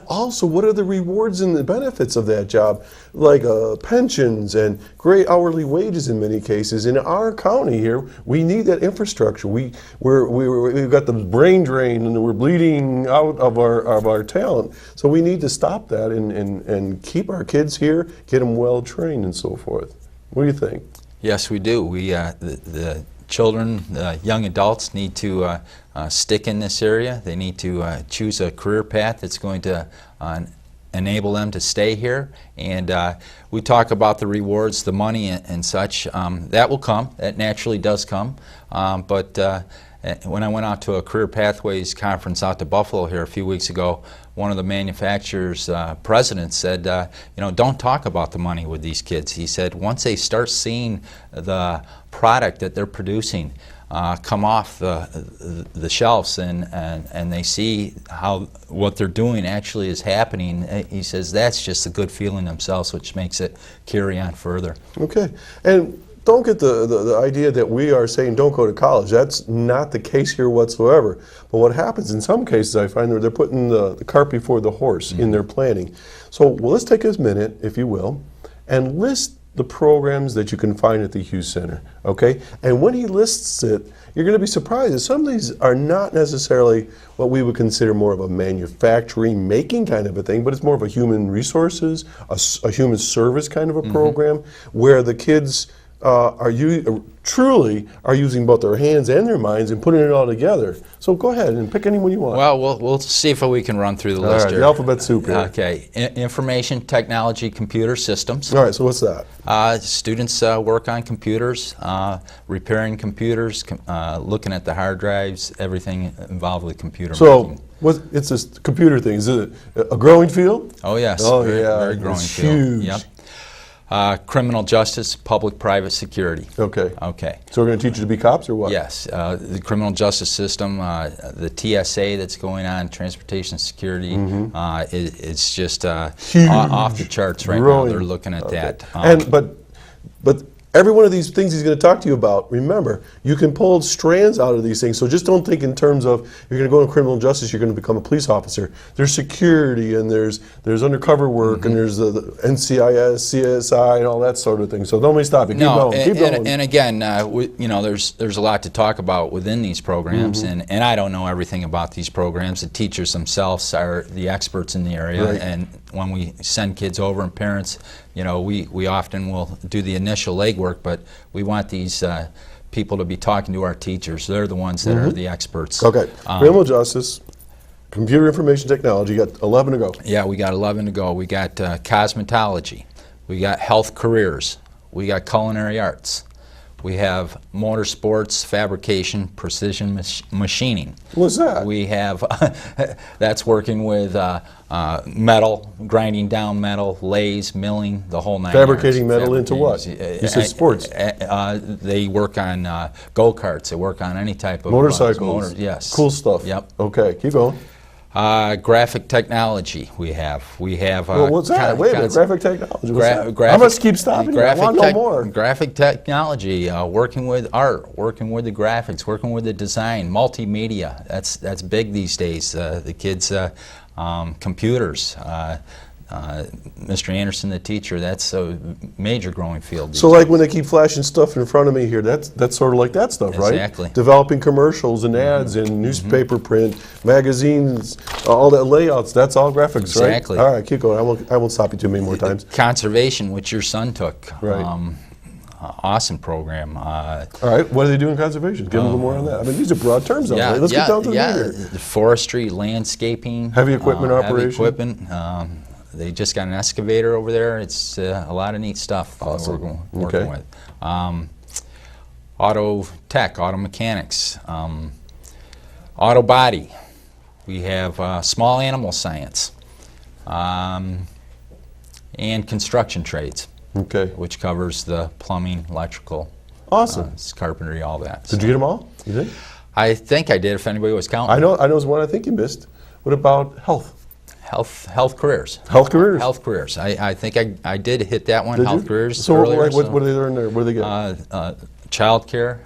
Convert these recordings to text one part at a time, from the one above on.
Also, what are the rewards and the benefits of that job? Like pensions and great hourly wages in many cases. In our county here, we need that infrastructure. We've got the brain drain and we're bleeding out of our talent. So we need to stop that and keep our kids here, get them well trained and so forth. What do you think? Yes, we do. The children, young adults need to stick in this area. They need to choose a career path that's going to enable them to stay here. And we talk about the rewards, the money and such. That will come. That naturally does come. But when I went out to a Career Pathways conference out to Buffalo here a few weeks ago, one of the manufacturer's presidents said, you know, don't talk about the money with these kids. He said, once they start seeing the product that they're producing come off the shelves and they see how what they're doing actually is happening, he says that's just a good feeling themselves, which makes it carry on further. Okay. And don't get the idea that we are saying don't go to college. That's not the case here whatsoever. But what happens in some cases, I find they're putting the cart before the horse in their planning. So let's take a minute, if you will, and list the programs that you can find at the Hewes Center, okay? And when he lists it, you're going to be surprised that some of these are not necessarily what we would consider more of a manufacturing, making kind of a thing, but it's more of a human resources, a human service kind of a program where the kids truly are using both their hands and their minds and putting it all together. So go ahead and pick any one you want. Well, we'll see if we can run through the list here. The alphabet soup here. Okay. Information technology computer systems. All right, so what's that? Students work on computers, repairing computers, looking at the hard drives, everything involved with computer making. It's this computer thing. Is it a growing field? Oh, yes. Oh, very growing it's field. Huge. Yep. Criminal justice, public-private security. Okay. Okay. So we're going to teach you to be cops or what? Yes. The criminal justice system, the TSA that's going on, transportation security, it's just off the charts right now. They're looking at that. But every one of these things he's going to talk to you about, remember, you can pull strands out of these things. So just don't think in terms of you're going to go into criminal justice, you're going to become a police officer. There's security and there's undercover work and there's the NCIS, CSI, and all that sort of thing. So don't let me stop you. Keep going. Keep going. And again, you know, there's a lot to talk about within these programs, and I don't know everything about these programs. The teachers themselves are the experts in the area, Right. and when we send kids over and parents, you know, we often will do the initial legwork, but we want these people to be talking to our teachers. They're the ones that are the experts. Okay. Criminal justice, computer information technology, you got 11 to go. Yeah, we got 11 to go. We got cosmetology. We got health careers. We got culinary arts. We have motorsports, fabrication, precision machining. What's that? We have, that's working with metal, grinding down metal, lathes, milling, the whole nine Fabricating yards. metal into what? You said sports. They work on go-karts. They work on any type of motorcycles. Yes. Cool stuff. Yep. Okay, keep going. Graphic technology we have. Well, what's that? Wait a minute, graphic technology. I must keep stopping you. I want to know more. Graphic technology, working with art, working with the graphics, working with the design, multimedia. That's big these days. The kids, computers. Mr. Anderson, the teacher, that's a major growing field. So like when they keep flashing stuff in front of me here, that's sort of like that stuff, right? Exactly. Developing commercials and ads and newspaper print, magazines, all that layouts, that's all graphics, right? Exactly. All right, keep going. I won't stop you too many more times. Conservation, which your son took. Right. Awesome program. All right, what do they do in conservation? Give them a little more on that. I mean, these are broad terms. Yeah, Let's get down to the meat here. Forestry, landscaping. Heavy equipment operation. Heavy equipment. They just got an excavator over there. It's a lot of neat stuff awesome. we're working with. Auto tech, auto mechanics, auto body. We have small animal science and construction trades. Okay. Which covers the plumbing, electrical, awesome, carpentry, all that. Did you get them all? You did? I think I did. If anybody was counting. I know. There's one I think you missed. What about health? Health careers. Health careers. Health careers. I think I did hit that one. Did health you? careers. So earlier, what do they learn there? What do they get? Child care.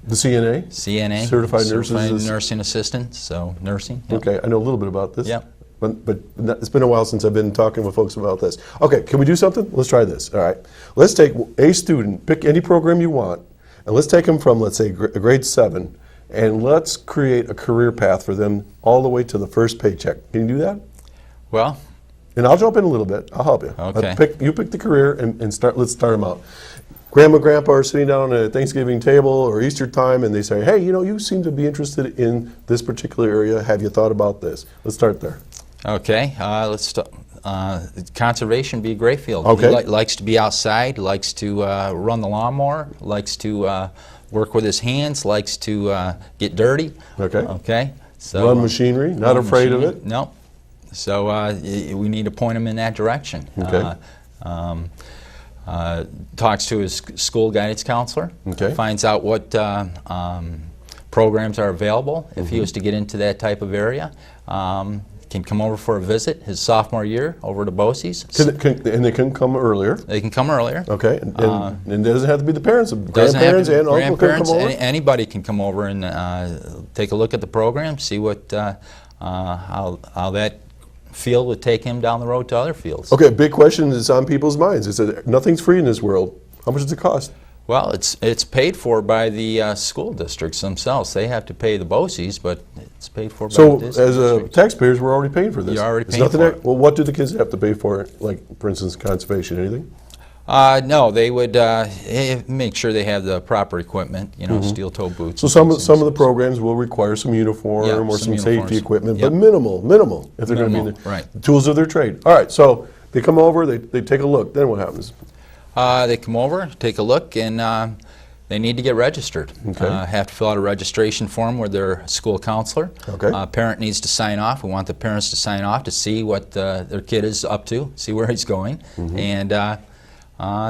The CNA. CNA. Certified nurses. Nursing assistant. So nursing. Yep. Okay, I know a little bit about this. Yep. but it's been a while since I've been talking with folks about this. Okay, can we do something? Let's try this. All right. Let's take a student, pick any program you want, and let's take them from, let's say, grade 7, and let's create a career path for them all the way to the first paycheck. Can you do that? Well, and I'll jump in a little bit. I'll help you. Okay. You pick the career and let's start them out. Grandma and Grandpa are sitting down at a Thanksgiving table or Easter time, and they say, hey, you seem to be interested in this particular area. Have you thought about this? Let's start there. Okay. Let's start. Conservation would be a great field. Okay. He likes to be outside, likes to run the lawnmower, likes to work with his hands, likes to get dirty. Okay. Okay. So, run machinery, not afraid of it? No. So we need to point him in that direction. Okay. Talks to his school guidance counselor. Okay. Finds out what programs are available if he was to get into that type of area. Can come over for a visit his sophomore year over to BOCES. And they can come earlier. They can come earlier. Okay, and it doesn't have to be the parents, Doesn't have grandparents to be and uncle can come over? Anybody can come over and take a look at the program, see what how that field would take him down the road to other fields. Okay, big question is on people's minds. It's that nothing's free in this world. How much does it cost? Well, it's paid for by the school districts themselves. They have to pay the BOCES, but it's paid for by the districts. So as taxpayers, we're already paying for this. You're already It's paying nothing for it. Well, what do the kids have to pay for, like, for instance, conservation, anything? No, they would make sure they have the proper equipment, steel-toe boots. So some of the programs will require some uniform or some safety uniforms. equipment, Yep. but minimal if they're going to be Minimal, the right. tools of their trade. All right, so they come over, they take a look. Then what happens? They come over, take a look, and they need to get registered. Okay. Have to fill out a registration form with their school counselor. Okay. Parent needs to sign off. We want the parents to sign off to see what their kid is up to, see where he's going, and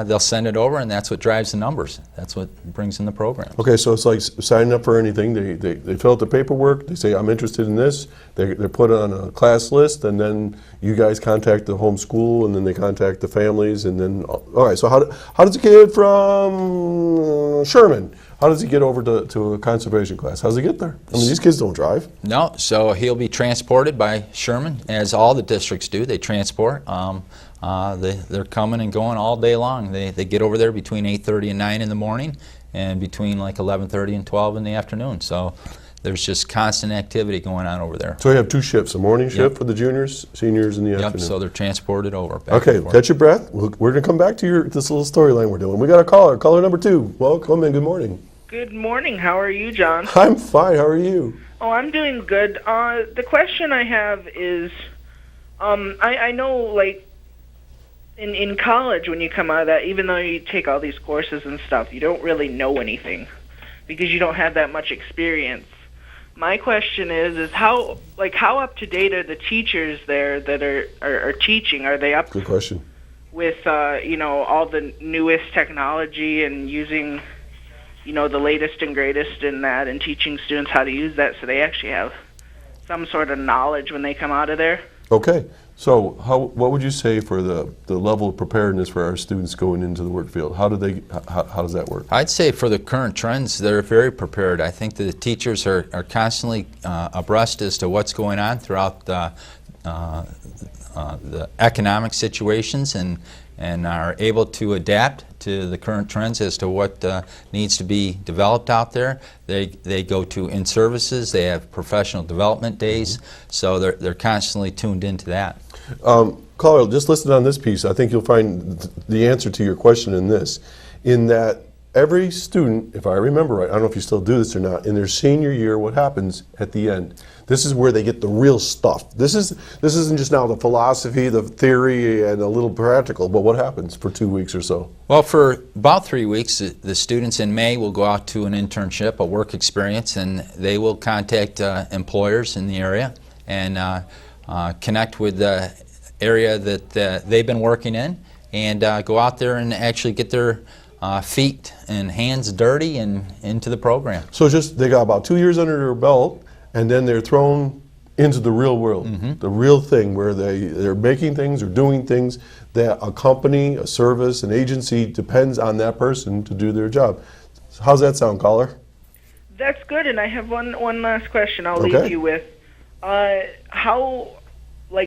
they'll send it over, and that's what drives the numbers. That's what brings in the program. Okay, so it's like signing up for anything. They fill out the paperwork. They say, I'm interested in this. They're put on a class list, and then you guys contact the home school, and then they contact the families, and then, all right, so how does a kid from Sherman, how does he get over to a conservation class? How does he get there? I mean, these kids don't drive. No, so he'll be transported by Sherman, as all the districts do. They transport. They're coming and going all day long. They get over there between 8:30 and 9 in the morning, and between like 11:30 and 12 in the afternoon. So there's just constant activity going on over there. So you have two shifts, a morning shift for the juniors, seniors in the afternoon. Yep, so they're transported over. Back Okay, and forth. catch your breath. We're going to come back to this little storyline we're doing. We got a caller number 2. Welcome and good morning. Good morning. How are you, John? I'm fine. How are you? Oh, I'm doing good. The question I have is, I know, like, in college when you come out of that, even though you take all these courses and stuff, you don't really know anything because you don't have that much experience. My question is how up to date are the teachers there that are teaching? Are they up Good question. with all the newest technology and using the latest and greatest in that, and teaching students how to use that so they actually have some sort of knowledge when they come out of there? Okay, so what would you say for the level of preparedness for our students going into the work field? How does that work? I'd say for the current trends, they're very prepared. I think that the teachers are constantly abreast as to what's going on throughout the economic situations, and are able to adapt to the current trends as to what needs to be developed out there. They go to in-services, they have professional development days, so they're constantly tuned into that. Caller, just listen on this piece. I think you'll find the answer to your question in this, in that every student, if I remember right, I don't know if you still do this or not, in their senior year, what happens at the end? This is where they get the real stuff. This isn't just now the philosophy, the theory, and a little practical, but what happens for 2 weeks or so? Well, for about 3 weeks, the students in May will go out to an internship, a work experience, and they will contact employers in the area and connect with the area that they've been working in, and go out there and actually get their feet and hands dirty and into the program. So they got about 2 years under their belt, and then they're thrown into the real world, the real thing where they're making things or doing things that a company, a service, an agency depends on that person to do their job. How's that sound, caller? That's good, and I have one last question I'll Okay. leave you with. How